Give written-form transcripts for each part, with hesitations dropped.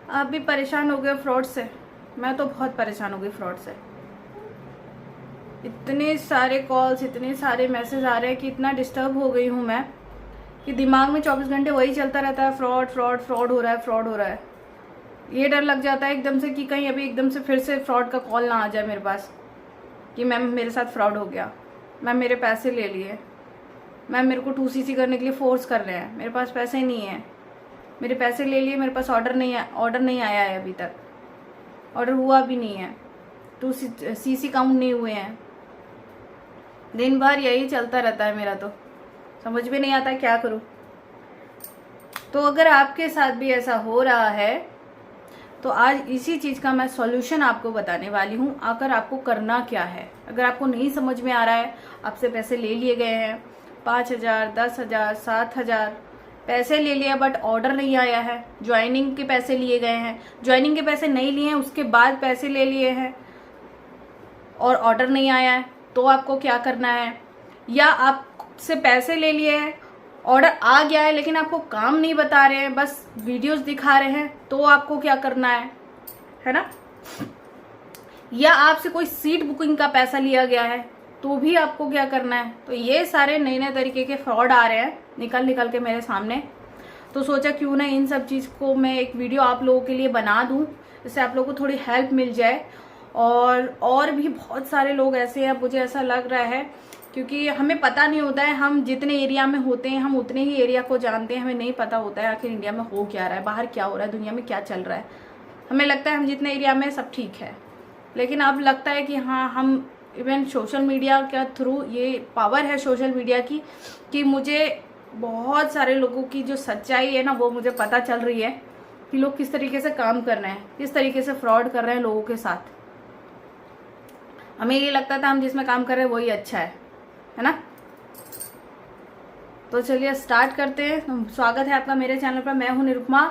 आप भी परेशान हो गए फ्रॉड से? मैं तो बहुत परेशान हो गई फ्रॉड से। इतने सारे कॉल्स, इतने सारे मैसेज आ रहे हैं कि इतना डिस्टर्ब हो गई हूँ मैं कि दिमाग में 24 घंटे वही चलता रहता है, फ्रॉड फ्रॉड फ्रॉड हो रहा है, फ्रॉड हो रहा है। ये डर लग जाता है एकदम से कि कहीं अभी एकदम से फिर से फ्रॉड का कॉल ना आ जाए मेरे पास कि मैम मेरे साथ फ्रॉड हो गया, मैम मेरे पैसे ले लिए, मैम मेरे को 2cc करने के लिए फोर्स कर रहे हैं, मेरे पास पैसे नहीं है, मेरे पैसे ले लिए, मेरे पास ऑर्डर नहीं आया है, अभी तक ऑर्डर हुआ भी नहीं है, 2cc काउंट नहीं हुए हैं। दिन भर यही चलता रहता है मेरा, तो समझ में नहीं आता क्या करूं। तो अगर आपके साथ भी ऐसा हो रहा है तो आज इसी चीज़ का मैं सॉल्यूशन आपको बताने वाली हूँ। आकर आपको करना क्या है, अगर आपको नहीं समझ में आ रहा है, आपसे पैसे ले लिए गए हैं 5,000, 10,000, 7,000 पैसे ले लिया बट ऑर्डर नहीं आया है, ज्वाइनिंग के पैसे लिए गए हैं, ज्वाइनिंग के पैसे नहीं लिए हैं, उसके बाद पैसे ले लिए हैं और ऑर्डर नहीं आया है, तो आपको क्या करना है? या आपसे पैसे ले लिए हैं, ऑर्डर आ गया है लेकिन आपको काम नहीं बता रहे हैं, बस वीडियोस दिखा रहे हैं, तो आपको क्या करना है ना? या आपसे कोई सीट बुकिंग का पैसा लिया गया है, तो भी आपको क्या करना है? तो ये सारे नए नए तरीके के फ्रॉड आ रहे हैं निकल के मेरे सामने। तो सोचा क्यों ना इन सब चीज़ को मैं एक वीडियो आप लोगों के लिए बना दूं, जिससे आप लोगों को थोड़ी हेल्प मिल जाए। और भी बहुत सारे लोग ऐसे हैं, मुझे ऐसा लग रहा है, क्योंकि हमें पता नहीं होता है, हम जितने एरिया में होते हैं हम उतने ही एरिया को जानते हैं, हमें नहीं पता होता है आखिर इंडिया में हो क्या रहा है, बाहर क्या हो रहा है, दुनिया में क्या चल रहा है। हमें लगता है हम जितने एरिया में सब ठीक है, लेकिन अब लगता है कि हाँ, हम इवन सोशल मीडिया के थ्रू, ये पावर है सोशल मीडिया की कि मुझे बहुत सारे लोगों की जो सच्चाई है ना वो मुझे पता चल रही है कि लोग किस तरीके से काम कर रहे हैं, किस तरीके से फ्रॉड कर रहे हैं लोगों के साथ। हमें ये लगता था हम जिसमें काम कर रहे हैं वही अच्छा है ना? तो चलिए स्टार्ट करते हैं। स्वागत है आपका मेरे चैनल पर, मैं हूं निरुपमा।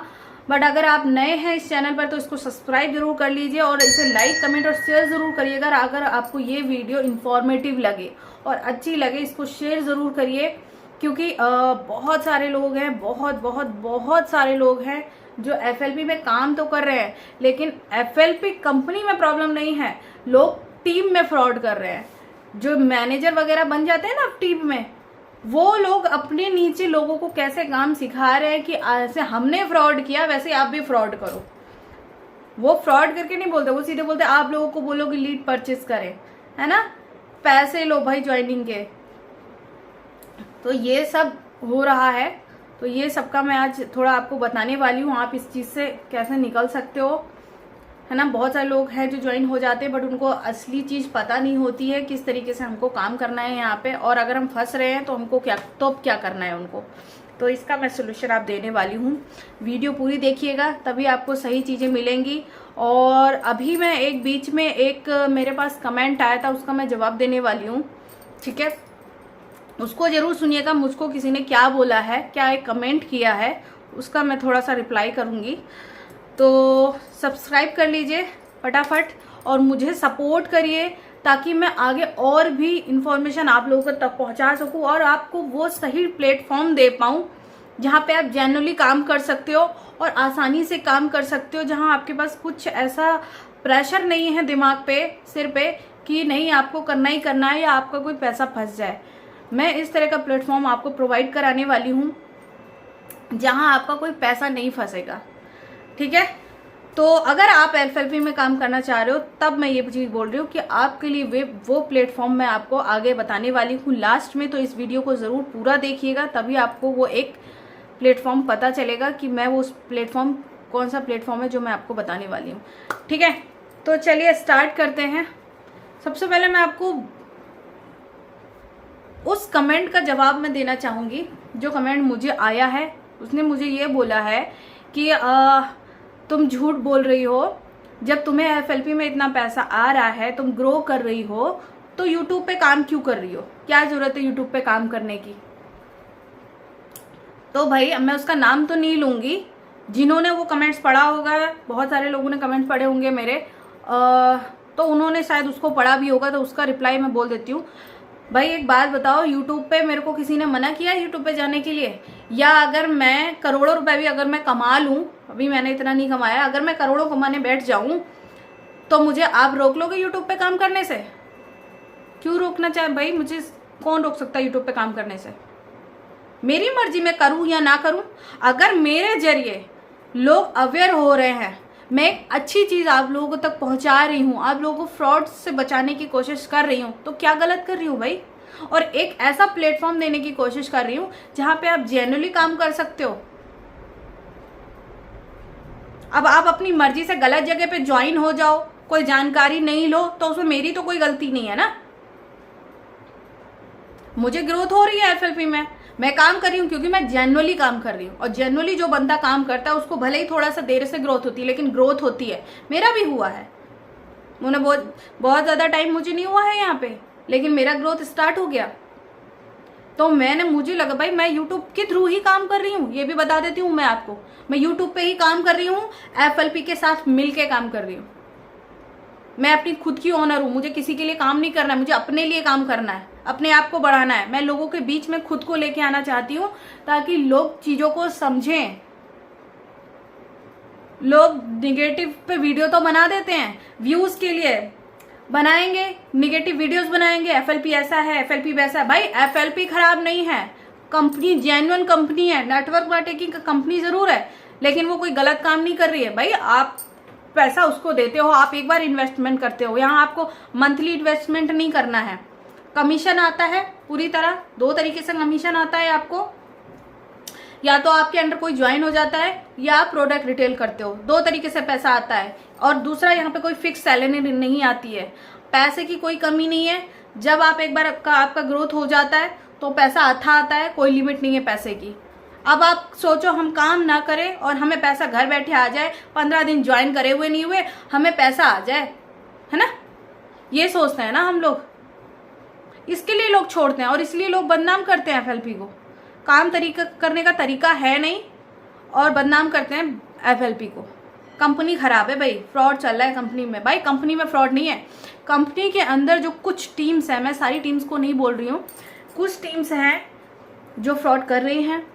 बट अगर आप नए हैं इस चैनल पर तो इसको सब्सक्राइब जरूर कर लीजिए और इसे लाइक, कमेंट और शेयर जरूर करिएगा। अगर आपको ये वीडियो इंफॉर्मेटिव लगे और अच्छी लगे, इसको शेयर जरूर करिए, क्योंकि बहुत सारे लोग हैं, बहुत सारे लोग हैं जो एफएलपी में काम तो कर रहे हैं, लेकिन एफएलपी कंपनी में प्रॉब्लम नहीं है, लोग टीम में फ्रॉड कर रहे हैं। जो मैनेजर वगैरह बन जाते हैं ना टीम में, वो लोग अपने नीचे लोगों को कैसे काम सिखा रहे हैं कि ऐसे हमने फ्रॉड किया वैसे आप भी फ्रॉड करो। वो फ्रॉड करके नहीं बोलते, वो सीधे बोलते आप लोगों को बोलो कि लीड परचेस करें, है ना, पैसे लो भाई ज्वाइनिंग के। तो ये सब हो रहा है, तो ये सबका मैं आज थोड़ा आपको बताने वाली हूँ, आप इस चीज से कैसे निकल सकते हो, है ना। बहुत सारे लोग हैं जो ज्वाइन हो जाते हैं बट उनको असली चीज पता नहीं होती है, किस तरीके से हमको काम करना है यहाँ पे, और अगर हम फंस रहे हैं तो हमको क्या करना है उनको। तो इसका मैं सोल्यूशन आप देने वाली हूँ। वीडियो पूरी देखिएगा तभी आपको सही चीजें मिलेंगी। और अभी मैं एक बीच में एक मेरे पास कमेंट आया था, उसका मैं जवाब देने वाली हूँ, ठीक है, उसको जरूर सुनिएगा। मुझको किसी ने क्या बोला है, क्या एक कमेंट किया है, उसका मैं थोड़ा सा रिप्लाई करूंगी। तो सब्सक्राइब कर लीजिए फटाफट और मुझे सपोर्ट करिए, ताकि मैं आगे और भी इंफॉर्मेशन आप लोगों तक पहुंचा सकूं और आपको वो सही प्लेटफॉर्म दे पाऊं जहां पे आप जेन्युइनली काम कर सकते हो और आसानी से काम कर सकते हो, जहां आपके पास कुछ ऐसा प्रेशर नहीं है दिमाग पे, सिर पे, कि नहीं आपको करना ही करना है या आपका कोई पैसा फंस जाए। मैं इस तरह का प्लेटफॉर्म आपको प्रोवाइड कराने वाली हूँ जहां आपका कोई पैसा नहीं फंसेगा, ठीक है। तो अगर आप एफएलपी में काम करना चाह रहे हो तब मैं ये चीज बोल रही हूँ कि आपके लिए वो प्लेटफॉर्म मैं आपको आगे बताने वाली हूँ लास्ट में। तो इस वीडियो को जरूर पूरा देखिएगा, तभी आपको वो एक प्लेटफॉर्म पता चलेगा कि मैं वो प्लेटफॉर्म कौन सा प्लेटफॉर्म है जो मैं आपको बताने वाली हूँ, ठीक है। तो चलिए स्टार्ट करते हैं। सबसे पहले मैं आपको उस कमेंट का जवाब मैं देना चाहूंगी जो कमेंट मुझे आया है। उसने मुझे ये बोला है कि तुम झूठ बोल रही हो, जब तुम्हें एफएलपी में इतना पैसा आ रहा है, तुम ग्रो कर रही हो, तो यूट्यूब पे काम क्यों कर रही हो, क्या जरूरत है यूट्यूब पे काम करने की। तो भाई अब मैं उसका नाम तो नहीं लूंगी, जिन्होंने वो कमेंट्स पढ़ा होगा, बहुत सारे लोगों ने कमेंट्स पढ़े होंगे मेरे, तो उन्होंने शायद उसको पढ़ा भी होगा, तो उसका रिप्लाई मैं बोल देती हूँ। भाई एक बात बताओ, यूट्यूब पे मेरे को किसी ने मना किया यूट्यूब पे जाने के लिए? या अगर मैं करोड़ों रुपए भी अगर मैं कमा लूं, अभी मैंने इतना नहीं कमाया, अगर मैं करोड़ों कमाने बैठ जाऊं तो मुझे आप रोक लोगे यूट्यूब पे काम करने से? क्यों रोकना चाहे भाई? मुझे कौन रोक सकता है यूट्यूब पे काम करने से? मेरी मर्जी, मैं करूं या ना करूं। अगर मेरे जरिए लोग अवेयर हो रहे हैं, मैं एक अच्छी चीज आप लोगों तक पहुंचा रही हूं, आप लोगों को फ्रॉड से बचाने की कोशिश कर रही हूं, तो क्या गलत कर रही हूं भाई? और एक ऐसा प्लेटफॉर्म देने की कोशिश कर रही हूं जहां पे आप जेन्युइनली काम कर सकते हो। अब आप अपनी मर्जी से गलत जगह पे ज्वाइन हो जाओ, कोई जानकारी नहीं लो, तो उसमें मेरी तो कोई गलती नहीं है ना। मुझे ग्रोथ हो रही है एफएलपी में, मैं काम कर रही हूँ क्योंकि मैं जेन्युइनली काम कर रही हूँ। और जेन्युइनली जो बंदा काम करता है उसको भले ही थोड़ा सा देर से ग्रोथ होती है, लेकिन ग्रोथ होती है। मेरा भी हुआ है, मुझे बहुत ज़्यादा टाइम मुझे नहीं हुआ है यहाँ पे, लेकिन मेरा ग्रोथ स्टार्ट हो गया। तो मुझे लगा भाई मैं यूट्यूब के थ्रू ही काम कर रही हूँ, ये भी बता देती हूँ मैं आपको, मैं यूट्यूब पे ही काम कर रही हूँ, एफएलपी के साथ मिलके काम कर रही हूँ। मैं अपनी खुद की ओनर हूँ, मुझे किसी के लिए काम नहीं करना है, मुझे अपने लिए काम करना है, अपने आप को बढ़ाना है। मैं लोगों के बीच में खुद को लेके आना चाहती हूँ ताकि लोग चीजों को समझें। लोग निगेटिव पे वीडियो तो बना देते हैं, व्यूज के लिए बनाएंगे, निगेटिव वीडियोस बनाएंगे, एफएलपी ऐसा है, एफएलपी वैसा है। भाई एफएलपी खराब नहीं है, कंपनी जेन्युइन कंपनी है, नेटवर्क मार्केटिंग का कंपनी जरूर है, लेकिन वो कोई गलत काम नहीं कर रही है। भाई आप पैसा उसको देते हो, आप एक बार इन्वेस्टमेंट करते हो, यहाँ आपको मंथली इन्वेस्टमेंट नहीं करना है। कमीशन आता है पूरी तरह, दो तरीके से कमीशन आता है आपको, या तो आपके अंडर कोई ज्वाइन हो जाता है या आप प्रोडक्ट रिटेल करते हो, दो तरीके से पैसा आता है। और दूसरा, यहाँ पे कोई फिक्स सैलरी नहीं आती है, पैसे की कोई कमी नहीं है। जब आप एक बार आपका ग्रोथ हो जाता है तो पैसा आता है, कोई लिमिट नहीं है पैसे की। अब आप सोचो हम काम ना करें और हमें पैसा घर बैठे आ जाए, 15 दिन ज्वाइन करे हुए नहीं हुए हमें पैसा आ जाए, है ना? ये सोचते हैं ना हम लोग, इसके लिए लोग छोड़ते हैं और इसलिए लोग बदनाम करते हैं एफएलपी को। काम तरीका करने का तरीका है नहीं और बदनाम करते हैं एफएलपी को। कंपनी खराब है भाई, फ्रॉड चल रहा है कंपनी में। भाई कंपनी में फ्रॉड नहीं है, कंपनी के अंदर जो कुछ टीम्स हैं, मैं सारी टीम्स को नहीं बोल रही हूँ, कुछ टीम्स हैं जो फ्रॉड कर रही हैं,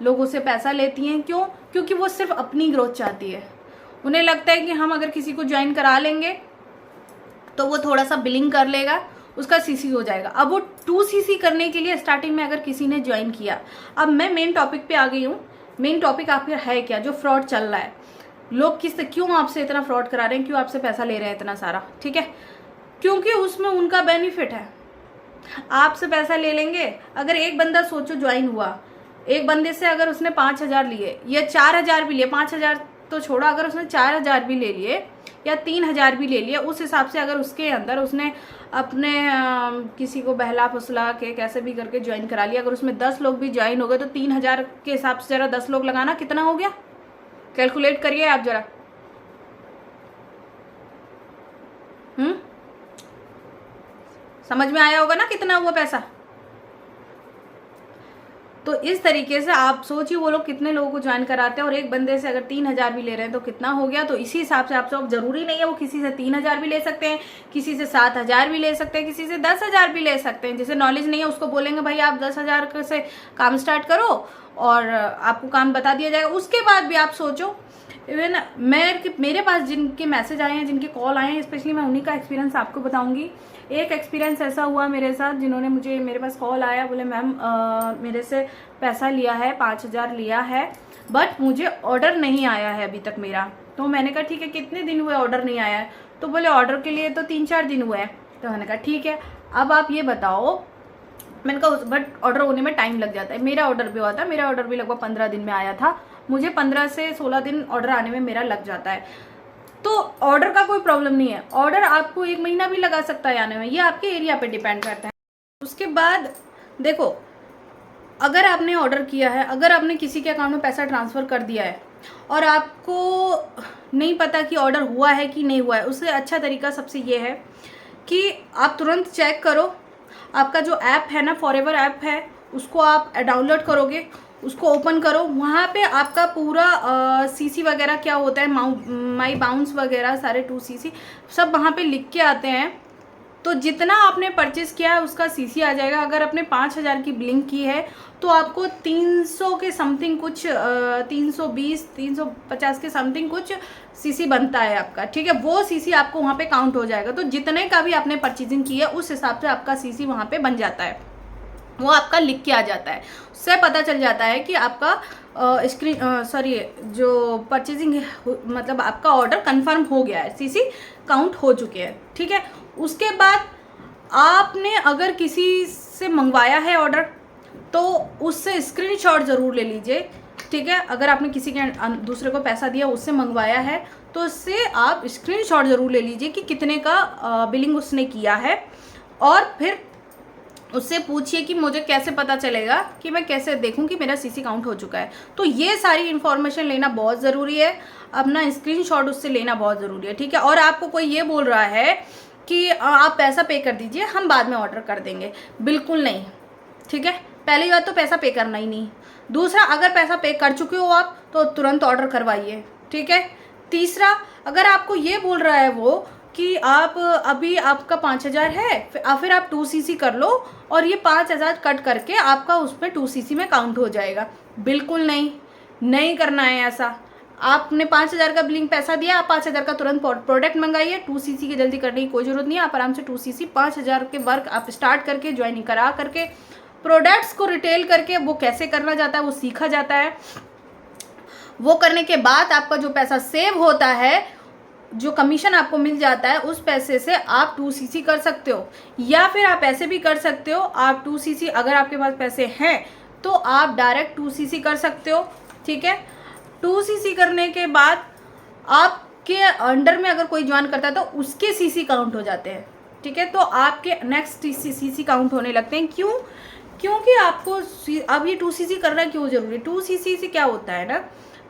लोगों से पैसा लेती हैं। क्यों? क्योंकि वो सिर्फ अपनी ग्रोथ चाहती है। उन्हें लगता है कि हम अगर किसी को ज्वाइन करा लेंगे तो वो थोड़ा सा बिलिंग कर लेगा, उसका सीसी हो जाएगा। अब वो 2cc करने के लिए स्टार्टिंग में अगर किसी ने ज्वाइन किया, अब मैं मेन टॉपिक पे आ गई हूँ। मेन टॉपिक आपका है क्या, जो फ्रॉड चल रहा है, लोग क्यों आपसे इतना फ्रॉड करा रहे हैं, क्यों आपसे पैसा ले रहे हैं इतना सारा, ठीक है? क्योंकि उसमें उनका बेनिफिट है। आपसे पैसा ले लेंगे, अगर एक बंदा सोचो ज्वाइन हुआ, एक बंदे से अगर उसने 5,000 लिए या 4,000 भी लिए, 5,000 तो छोड़ा, अगर उसने 4,000 भी ले लिए या 3,000 भी ले लिए, उस हिसाब से अगर उसके अंदर उसने अपने किसी को बहला फुसला के कैसे भी करके ज्वाइन करा लिया, अगर उसमें 10 लोग भी ज्वाइन हो गए तो 3,000 के हिसाब से जरा 10 लोग लगाना कितना हो गया, कैलकुलेट करिए आप जरा। समझ में आया होगा ना कितना हुआ पैसा? तो इस तरीके से आप सोचिए वो लोग कितने लोगों को ज्वाइन कराते हैं, और एक बंदे से अगर 3,000 भी ले रहे हैं तो कितना हो गया। तो इसी हिसाब से आप सब, जरूरी नहीं है वो किसी से 3,000 भी ले सकते हैं, किसी से 7,000 भी ले सकते हैं, किसी से 10,000 भी ले सकते हैं। जिसे नॉलेज नहीं है उसको बोलेंगे भाई आप 10,000 से काम स्टार्ट करो और आपको काम बता दिया जाएगा। उसके बाद भी आप सोचो, इवन मेरे पास जिनके मैसेज आए हैं, जिनके कॉल आए हैं, स्पेशली मैं उन्हीं का एक्सपीरियंस आपको बताऊंगी। एक एक्सपीरियंस ऐसा हुआ मेरे साथ, जिन्होंने मेरे पास कॉल आया, बोले मैम मेरे से पैसा लिया है, 5,000 लिया है, बट मुझे ऑर्डर नहीं आया है अभी तक मेरा। तो मैंने कहा ठीक है, कितने दिन हुए ऑर्डर नहीं आया है? तो बोले ऑर्डर के लिए तो 3-4 दिन हुए हैं। तो मैंने कहा ठीक है, अब आप ये बताओ। मैंने कहा बट ऑर्डर होने में टाइम लग जाता है। मेरा ऑर्डर भी हुआ था, मेरा ऑर्डर भी लगभग 15 दिन में आया था, मुझे 15 से 16 दिन ऑर्डर आने में मेरा लग जाता है। तो ऑर्डर का कोई प्रॉब्लम नहीं है, ऑर्डर आपको 1 महीना भी लगा सकता है आने में, ये आपके एरिया पे डिपेंड करता है। उसके बाद देखो, अगर आपने ऑर्डर किया है, अगर आपने किसी के अकाउंट में पैसा ट्रांसफ़र कर दिया है और आपको नहीं पता कि ऑर्डर हुआ है कि नहीं हुआ है, उससे अच्छा तरीका सबसे ये है कि आप तुरंत चेक करो। आपका जो ऐप है ना, फॉरएवर ऐप है, उसको आप डाउनलोड करोगे, उसको ओपन करो, वहाँ पे आपका पूरा सीसी वगैरह क्या होता है, माई बाउंस वगैरह सारे 2cc सब वहाँ पे लिख के आते हैं। तो जितना आपने परचेस किया है उसका सीसी आ जाएगा। अगर आपने 5000 की बिलिंग की है तो आपको 300 के समथिंग कुछ 320 350 के समथिंग कुछ सीसी बनता है आपका, ठीक है। वो सीसी आपको वहाँ पे काउंट हो जाएगा। तो जितने का भी आपने परचेजिंग की है उस हिसाब से आपका सीसी वहाँ पे बन जाता है, वो आपका लिख के आ जाता है। उससे पता चल जाता है कि आपका जो परचेजिंग मतलब आपका ऑर्डर कंफर्म हो गया है, सीसी काउंट हो चुके हैं, ठीक है। उसके बाद आपने अगर किसी से मंगवाया है ऑर्डर तो उससे स्क्रीनशॉट ज़रूर ले लीजिए, ठीक है। अगर आपने किसी के दूसरे को पैसा दिया उससे मंगवाया है तो उससे आप स्क्रीनशॉट ज़रूर ले लीजिए कि कितने का बिलिंग उसने किया है, और फिर उससे पूछिए कि मुझे कैसे पता चलेगा, कि मैं कैसे देखूं कि मेरा सीसी काउंट हो चुका है। तो ये सारी इन्फॉर्मेशन लेना बहुत ज़रूरी है, अपना स्क्रीनशॉट उससे लेना बहुत ज़रूरी है, ठीक है। और आपको कोई ये बोल रहा है कि आप पैसा पे कर दीजिए, हम बाद में ऑर्डर कर देंगे, बिल्कुल नहीं, ठीक है। पहली बात तो पैसा पे करना ही नहीं। दूसरा, अगर पैसा पे कर चुके हो आप तो तुरंत ऑर्डर करवाइए, ठीक है। तीसरा, अगर आपको ये बोल रहा है वो कि आप अभी आपका 5000 है, फिर आप 2cc कर लो और ये 5000 कट करके आपका उसमें 2cc में काउंट हो जाएगा, बिल्कुल नहीं करना है ऐसा। आपने 5000 का बिलिंग पैसा दिया, आप 5000 का तुरंत प्रोडक्ट मंगाइए। 2cc की जल्दी करने की कोई ज़रूरत नहीं है, आप आराम से 2cc 5000 के वर्क आप स्टार्ट करके ज्वाइनिंग करा करके प्रोडक्ट्स को रिटेल करके वो कैसे करना जाता है वो सीखा जाता है। वो करने के बाद आपका जो पैसा सेव होता है, जो कमीशन आपको मिल जाता है, उस पैसे से आप 2cc कर सकते हो। या फिर आप ऐसे भी कर सकते हो, आप 2cc अगर आपके पास पैसे हैं तो आप डायरेक्ट 2cc कर सकते हो, ठीक है। 2cc करने के बाद आपके अंडर में अगर कोई ज्वाइन करता है तो उसके सीसी काउंट हो जाते हैं, ठीक है। तो आपके नेक्स्ट सीसी काउंट होने लगते हैं। क्योंकि आपको अब ये 2cc करना क्यों जरूरी है। 2cc से क्या होता है ना,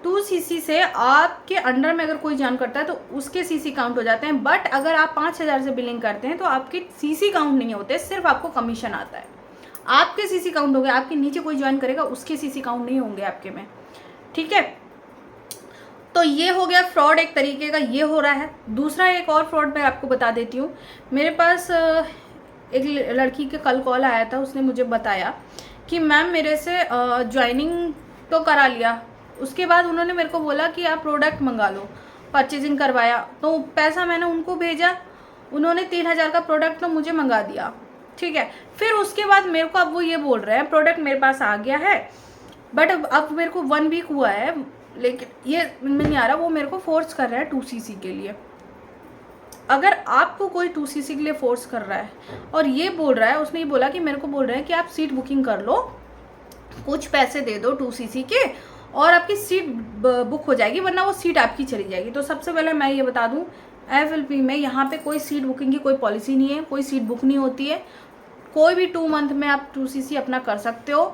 2cc से आपके अंडर में अगर कोई ज्वाइन करता है तो उसके सीसी काउंट हो जाते हैं। बट अगर आप 5000 से बिलिंग करते हैं तो आपके सीसी काउंट नहीं होते, सिर्फ आपको कमीशन आता है। आपके सीसी काउंट हो गए, आपके नीचे कोई ज्वाइन करेगा उसके सीसी काउंट नहीं होंगे आपके में, ठीक है। तो ये हो गया फ्रॉड, एक तरीके का ये हो रहा है। दूसरा एक और फ्रॉड मैं आपको बता देती हूँ। मेरे पास एक लड़की के कल कॉल आया था, उसने मुझे बताया कि मैम मेरे से ज्वाइनिंग तो करा लिया, उसके बाद उन्होंने मेरे को बोला कि आप प्रोडक्ट मंगा लो। परचेजिंग करवाया तो पैसा मैंने उनको भेजा, उन्होंने 3000 का प्रोडक्ट तो मुझे मंगा दिया, ठीक है। फिर उसके बाद मेरे को अब वो ये बोल रहे हैं प्रोडक्ट मेरे पास आ गया है, बट अब मेरे को 1 वीक हुआ है, लेकिन ये में नहीं आ रहा। वो मेरे को फोर्स कर रहा है 2cc के लिए। अगर आपको कोई 2cc के लिए फोर्स कर रहा है और ये बोल रहा है, उसने ये बोला कि मेरे को बोल रहा है कि आप सीट बुकिंग कर लो, कुछ पैसे दे दो 2cc के और आपकी सीट बुक हो जाएगी, वरना वो सीट आपकी चली जाएगी। तो सबसे पहले मैं ये बता दूं, FLP में यहाँ पे कोई सीट बुकिंग की कोई पॉलिसी नहीं है, कोई सीट बुक नहीं होती है। कोई भी 2 मंथ में आप 2cc अपना कर सकते हो,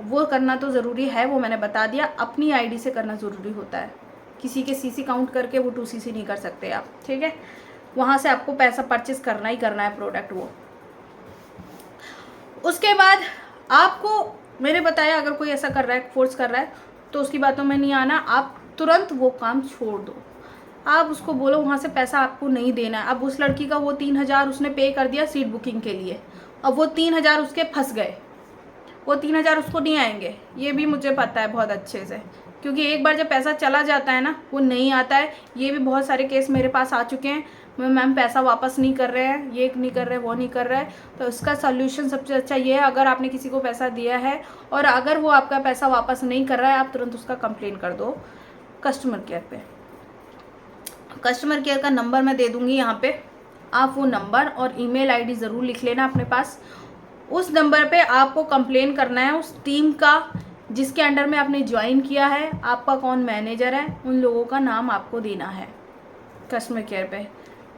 वो करना तो ज़रूरी है, वो मैंने बता दिया। अपनी ID से करना ज़रूरी होता है, किसी के सीसी काउंट करके वो 2cc नहीं कर सकते आप, ठीक है। वहाँ से आपको पैसा परचेस करना ही करना है प्रोडक्ट वो। उसके बाद आपको मैंने बताया, अगर कोई ऐसा कर रहा है, फोर्स कर रहा है, तो उसकी बातों में नहीं आना, आप तुरंत वो काम छोड़ दो। आप उसको बोलो वहाँ से पैसा आपको नहीं देना है। अब उस लड़की का वो 3000 उसने पे कर दिया सीट बुकिंग के लिए, अब वो 3000 उसके फंस गए, वो 3000 उसको नहीं आएंगे, ये भी मुझे पता है बहुत अच्छे से, क्योंकि एक बार जब पैसा चला जाता है ना वो नहीं आता है। ये भी बहुत सारे केस मेरे पास आ चुके हैं, मैम पैसा वापस नहीं कर रहे हैं, ये नहीं कर रहे, वो नहीं कर रहे हैं। तो इसका सॉल्यूशन सबसे अच्छा ये है, अगर आपने किसी को पैसा दिया है और अगर वो आपका पैसा वापस नहीं कर रहा है, आप तुरंत उसका कंप्लेन कर दो कस्टमर केयर पे। कस्टमर केयर का नंबर मैं दे दूँगी यहाँ पे, आप वो नंबर और email ID ज़रूर लिख लेना अपने पास। उस नंबर पे आपको कंप्लेन करना है उस टीम का जिसके अंडर में आपने ज्वाइन किया है, आपका कौन मैनेजर है, उन लोगों का नाम आपको देना है कस्टमर केयर पे।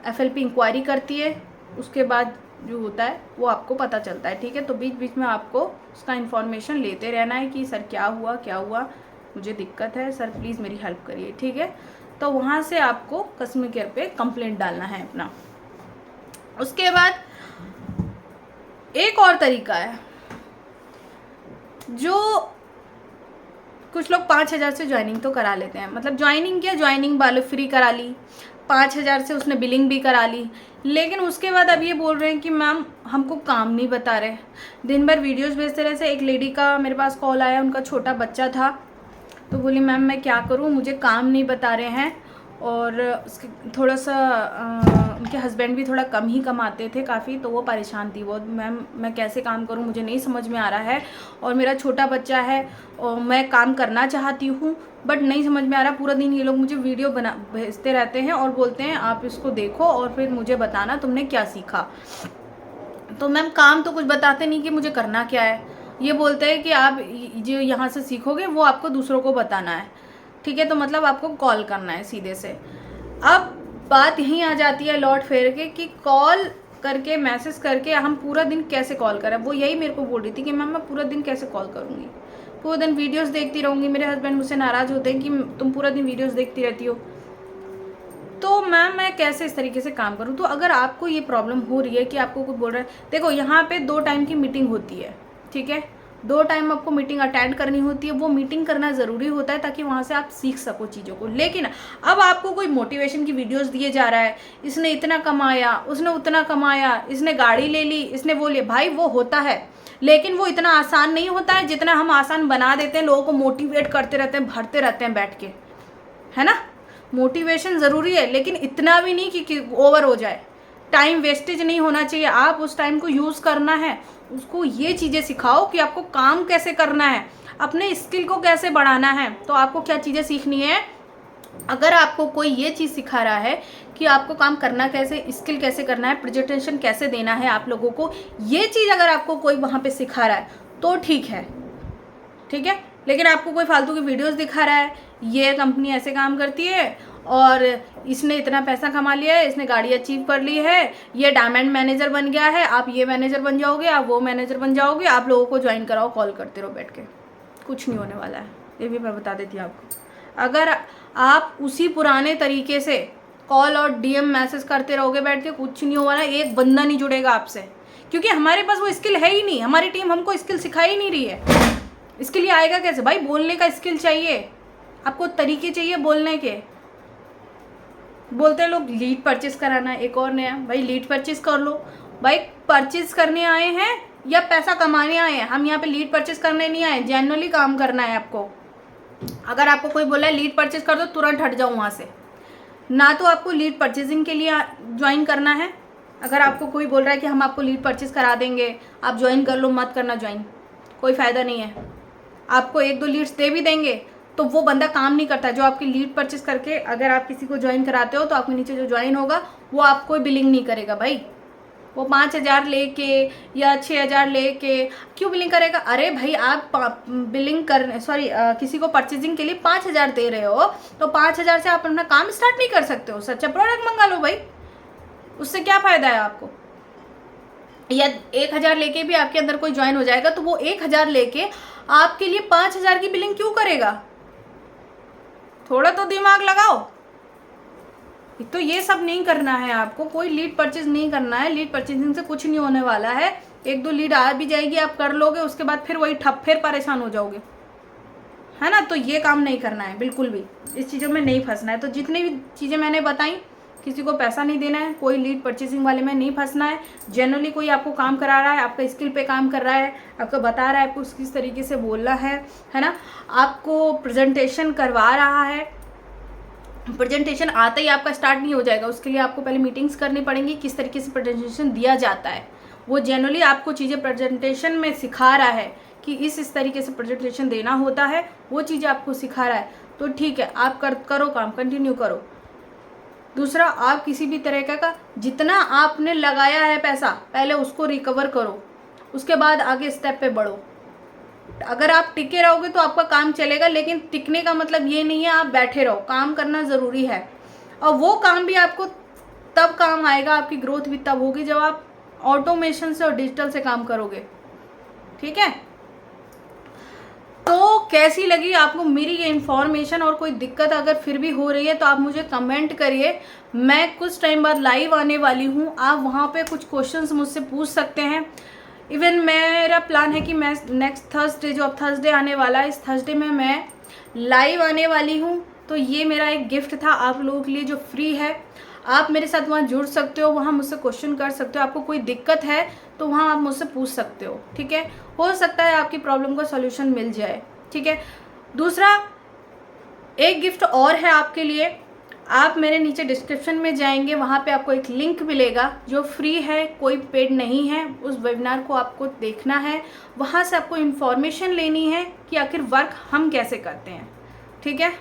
FLP इंक्वायरी करती है, उसके बाद जो होता है वो आपको पता चलता है, ठीक है। तो बीच बीच में आपको उसका इन्फॉर्मेशन लेते रहना है कि सर क्या हुआ, मुझे दिक्कत है सर, प्लीज़ मेरी हेल्प करिए, ठीक है। तो वहाँ से आपको कस्टमर केयर पे कंप्लेंट डालना है अपना। उसके बाद एक और तरीका है, जो कुछ लोग 5000 से ज्वाइनिंग तो करा लेते हैं, मतलब ज्वाइनिंग क्या, ज्वाइनिंग वाले फ्री करा ली, 5,000 से उसने बिलिंग भी करा ली, लेकिन उसके बाद अब ये बोल रहे हैं कि मैम हमको काम नहीं बता रहे, दिन भर वीडियोस भेजते रहे। से एक लेडी का मेरे पास कॉल आया, उनका छोटा बच्चा था, तो बोली मैम मैं क्या करूं, मुझे काम नहीं बता रहे हैं, और उसके थोड़ा सा उनके हस्बैंड भी थोड़ा कम ही कमाते थे काफ़ी, तो वो परेशान थी। वो मैम मैं कैसे काम करूं, मुझे नहीं समझ में आ रहा है, और मेरा छोटा बच्चा है और मैं काम करना चाहती हूं बट नहीं समझ में आ रहा। पूरा दिन ये लोग मुझे वीडियो बना भेजते रहते हैं और बोलते हैं आप इसको देखो और फिर मुझे बताना तुमने क्या सीखा। तो मैम काम तो कुछ बताते नहीं कि मुझे करना क्या है, ये बोलते हैं कि आप जो यहाँ से सीखोगे वो आपको दूसरों को बताना है, ठीक है, तो मतलब आपको कॉल करना है सीधे से। अब बात यहीं आ जाती है लौट फेर के कि कॉल करके मैसेज करके हम पूरा दिन कैसे कॉल करें। वो यही मेरे को बोल रही थी कि मैम मैं पूरा दिन कैसे कॉल करूँगी, पूरा दिन वीडियोस देखती रहूँगी। मेरे हस्बैंड मुझसे नाराज़ होते हैं कि तुम पूरा दिन वीडियोस देखती रहती हो, तो मैम मैं कैसे इस तरीके से काम करूँ। तो अगर आपको ये प्रॉब्लम हो रही है कि आपको कुछ बोल रहा है, देखो यहाँ पे 2 टाइम की मीटिंग होती है, ठीक है, 2 टाइम आपको मीटिंग अटेंड करनी होती है। वो मीटिंग करना ज़रूरी होता है ताकि वहाँ से आप सीख सको चीज़ों को। लेकिन अब आपको कोई मोटिवेशन की वीडियोस दिए जा रहा है, इसने इतना कमाया, उसने उतना कमाया, इसने गाड़ी ले ली, इसने वो ले, भाई वो होता है लेकिन वो इतना आसान नहीं होता है जितना हम आसान बना देते हैं। लोगों को मोटिवेट करते रहते हैं, भरते रहते हैं बैठ के, है ना। मोटिवेशन ज़रूरी है लेकिन इतना भी नहीं कि ओवर हो जाए। टाइम वेस्टेज नहीं होना चाहिए, आप उस टाइम को यूज़ करना है। उसको ये चीज़ें सिखाओ कि आपको काम कैसे करना है, अपने स्किल को कैसे बढ़ाना है, तो आपको क्या चीज़ें सीखनी है। अगर आपको कोई ये चीज़ सिखा रहा है कि आपको काम करना कैसे, स्किल कैसे करना है, प्रेजेंटेशन कैसे देना है आप लोगों को, ये चीज़ अगर आपको कोई वहाँ पे सिखा रहा है तो ठीक है, ठीक है। लेकिन आपको कोई फालतू की वीडियोस दिखा रहा है, ये कंपनी ऐसे काम करती है और इसने इतना पैसा कमा लिया है, इसने गाड़ी अचीव कर ली है, ये डायमंड मैनेजर बन गया है, आप ये मैनेजर बन जाओगे, आप वो मैनेजर बन जाओगे, आप लोगों को ज्वाइन कराओ, कॉल करते रहो बैठ के, कुछ नहीं होने वाला है। ये भी मैं बता देती हूँ आपको। अगर आप उसी पुराने तरीके से कॉल और DM मैसेज करते रहोगे बैठ के, कुछ नहीं होगा ना, एक बंदा नहीं जुड़ेगा आपसे, क्योंकि हमारे पास वो स्किल है ही नहीं। हमारी टीम हमको स्किल सिखा ही नहीं रही है। इसके लिए आएगा कैसे भाई, बोलने का स्किल चाहिए आपको, तरीके चाहिए बोलने के। बोलते हैं लोग लीड परचेस कराना, एक और नया, भाई लीड परचेस कर लो। भाई परचेस करने आए हैं या पैसा कमाने आए हैं? हम यहाँ पे लीड परचेस करने नहीं आए, जेन्युइनली काम करना है आपको। अगर आपको कोई बोला है लीड परचेस कर दो, तुरंत हट जाओ वहाँ से। ना तो आपको लीड परचेजिंग के लिए ज्वाइन करना है। अगर आपको कोई बोल रहा है कि हम आपको लीड परचेस करा देंगे, आप ज्वाइन कर लो, मत करना ज्वाइन, कोई फ़ायदा नहीं है। आपको 1-2 लीड्स दे भी देंगे तो वो बंदा काम नहीं करता। जो आपकी लीड परचेस करके अगर आप किसी को ज्वाइन कराते हो तो आपके नीचे जो ज्वाइन होगा वो आपको बिलिंग नहीं करेगा भाई। वो 5,000 लेके या 6,000 लेके क्यों बिलिंग करेगा? अरे भाई आप बिलिंग कर किसी को परचेजिंग के लिए 5,000 दे रहे हो तो 5,000 से आप अपना काम स्टार्ट नहीं कर सकते हो? सच्चा प्रोडक्ट मंगा लो भाई, उससे क्या फ़ायदा है आपको। या 1,000 लेके भी आपके अंदर कोई ज्वाइन हो जाएगा तो वो 1,000 लेके आपके लिए 5,000 की बिलिंग क्यों करेगा? थोड़ा तो दिमाग लगाओ। तो ये सब नहीं करना है आपको, कोई लीड परचेज नहीं करना है। लीड परचेजिंग से कुछ नहीं होने वाला है। 1-2 लीड आ भी जाएगी, आप कर लोगे, उसके बाद फिर वही ठप, फिर परेशान हो जाओगे, है ना। तो ये काम नहीं करना है बिल्कुल भी, इस चीज़ों में नहीं फंसना है। तो जितनी भी चीज़ें मैंने बताई, किसी को पैसा नहीं देना है, कोई लीड परचेसिंग वाले में नहीं फंसना है। जनरली कोई आपको काम करा रहा है, आपका स्किल पे काम कर रहा है, आपको बता रहा है आपको किस तरीके से बोलना है ना। आपको प्रेजेंटेशन करवा रहा है, प्रेजेंटेशन आते ही आपका स्टार्ट नहीं हो जाएगा, उसके लिए आपको पहले मीटिंग्स करनी पड़ेंगी, किस तरीके से प्रेजेंटेशन दिया जाता है। वो जनरली आपको चीज़ें प्रेजेंटेशन में सिखा रहा है कि इस तरीके से प्रेजेंटेशन देना होता है, वो चीज़ें आपको सिखा रहा है तो ठीक है, आप करो काम, कंटिन्यू करो। दूसरा, आप किसी भी तरह का जितना आपने लगाया है पैसा पहले उसको रिकवर करो, उसके बाद आगे स्टेप पे बढ़ो। अगर आप टिके रहोगे तो आपका काम चलेगा, लेकिन टिकने का मतलब ये नहीं है आप बैठे रहो। काम करना ज़रूरी है और वो काम भी आपको तब काम आएगा, आपकी ग्रोथ भी तब होगी जब आप ऑटोमेशन से और डिजिटल से काम करोगे, ठीक है। तो कैसी लगी आपको मेरी ये इन्फॉर्मेशन? और कोई दिक्कत अगर फिर भी हो रही है तो आप मुझे कमेंट करिए। मैं कुछ टाइम बाद लाइव आने वाली हूँ, आप वहाँ पे कुछ क्वेश्चंस मुझसे पूछ सकते हैं। इवन मेरा प्लान है कि मैं नेक्स्ट थर्सडे, जो अब थर्सडे आने वाला है, इस थर्सडे में मैं लाइव आने वाली हूँ तो ये मेरा एक गिफ्ट था आप लोगों के लिए जो फ्री है। आप मेरे साथ वहाँ जुड़ सकते हो, वहाँ मुझसे क्वेश्चन कर सकते हो, आपको कोई दिक्कत है तो वहाँ आप मुझसे पूछ सकते हो, ठीक है। हो सकता है आपकी प्रॉब्लम का सॉल्यूशन मिल जाए, ठीक है। दूसरा एक गिफ्ट और है आपके लिए। आप मेरे नीचे डिस्क्रिप्शन में जाएंगे, वहाँ पे आपको एक लिंक मिलेगा जो फ्री है, कोई पेड नहीं है। उस वेबिनार को आपको देखना है, वहाँ से आपको इन्फॉर्मेशन लेनी है कि आखिर वर्क हम कैसे करते हैं, ठीक है।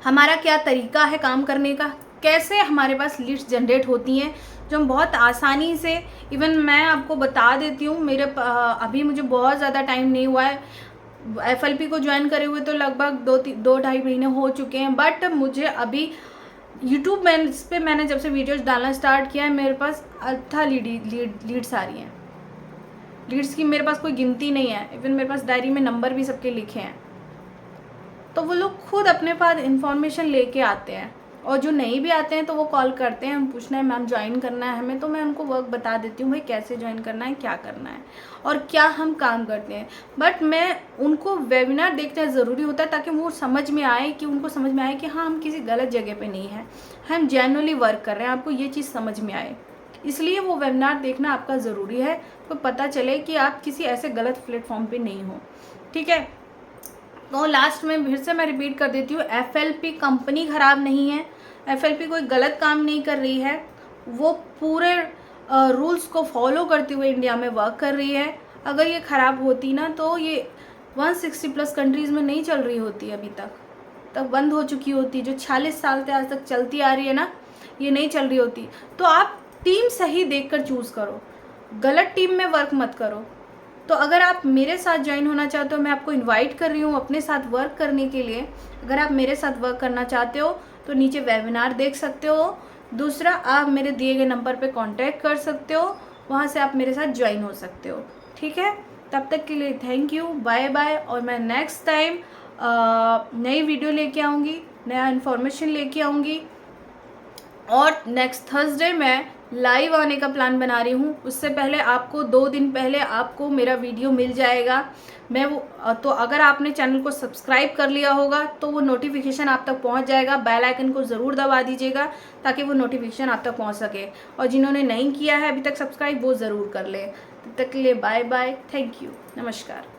हमारा क्या तरीका है काम करने का, कैसे हमारे पास लीड्स जनरेट होती हैं, जो हम बहुत आसानी से, इवन मैं आपको बता देती हूँ, मेरे अभी मुझे बहुत ज़्यादा टाइम नहीं हुआ है, FLP को ज्वाइन करे हुए तो लगभग 2-2.5 महीने हो चुके हैं, बट मुझे अभी यूट्यूब पे मैंने जब से वीडियोज डालना स्टार्ट किया है, मेरे पास अच्छा लीड्स आ रही हैं। लीड्स की मेरे पास कोई गिनती नहीं है, इवन मेरे पास डायरी में नंबर भी सबके लिखे हैं। तो वो लोग खुद अपने पास इंफॉर्मेशन लेके आते हैं, और जो नहीं भी आते हैं तो वो कॉल करते हैं, हम पूछना है मैम ज्वाइन करना है हमें, तो मैं उनको वर्क बता देती हूँ भाई कैसे ज्वाइन करना है, क्या करना है और क्या हम काम करते हैं। बट मैं उनको वेबिनार देखना ज़रूरी होता है ताकि वो समझ में आए, कि उनको समझ में आए कि हाँ हम किसी गलत जगह पे नहीं हैं, हम जेन्युइनली वर्क कर रहे हैं, आपको ये चीज़ समझ में आए। इसलिए वो वेबिनार देखना आपका ज़रूरी है, तो पता चले कि आप किसी ऐसे गलत प्लेटफॉर्म पर नहीं हो, ठीक है। तो लास्ट में फिर से मैं रिपीट कर देती हूँ, FLP कंपनी ख़राब नहीं है, FLP कोई गलत काम नहीं कर रही है, वो पूरे रूल्स को फॉलो करते हुए इंडिया में वर्क कर रही है। अगर ये ख़राब होती ना तो ये 160+ कंट्रीज़ में नहीं चल रही होती, अभी तक बंद हो चुकी होती। जो 46 साल से आज तक चलती आ रही है ना, ये नहीं चल रही होती। तो आप टीम सही देख कर चूज़ करो, गलत टीम में वर्क मत करो। तो अगर आप मेरे साथ ज्वाइन होना चाहते हो, मैं आपको इनवाइट कर रही हूँ अपने साथ वर्क करने के लिए। अगर आप मेरे साथ वर्क करना चाहते हो तो नीचे वेबिनार देख सकते हो। दूसरा, आप मेरे दिए गए नंबर पे कांटेक्ट कर सकते हो, वहाँ से आप मेरे साथ ज्वाइन हो सकते हो, ठीक है। तब तक के लिए थैंक यू, बाय बाय। और मैं नेक्स्ट टाइम नई वीडियो लेके आऊँगी, नया इन्फॉर्मेशन लेके आऊँगी, और नेक्स्ट थर्सडे मैं लाइव आने का प्लान बना रही हूँ। उससे पहले आपको 2 दिन पहले आपको मेरा वीडियो मिल जाएगा। मैं वो तो अगर आपने चैनल को सब्सक्राइब कर लिया होगा तो वो नोटिफिकेशन आप तक पहुँच जाएगा। बेल आइकन को ज़रूर दबा दीजिएगा ताकि वो नोटिफिकेशन आप तक पहुँच सके, और जिन्होंने नहीं किया है अभी तक सब्सक्राइब, वो ज़रूर कर ले। तब तक के लिए बाय बाय, थैंक यू, नमस्कार।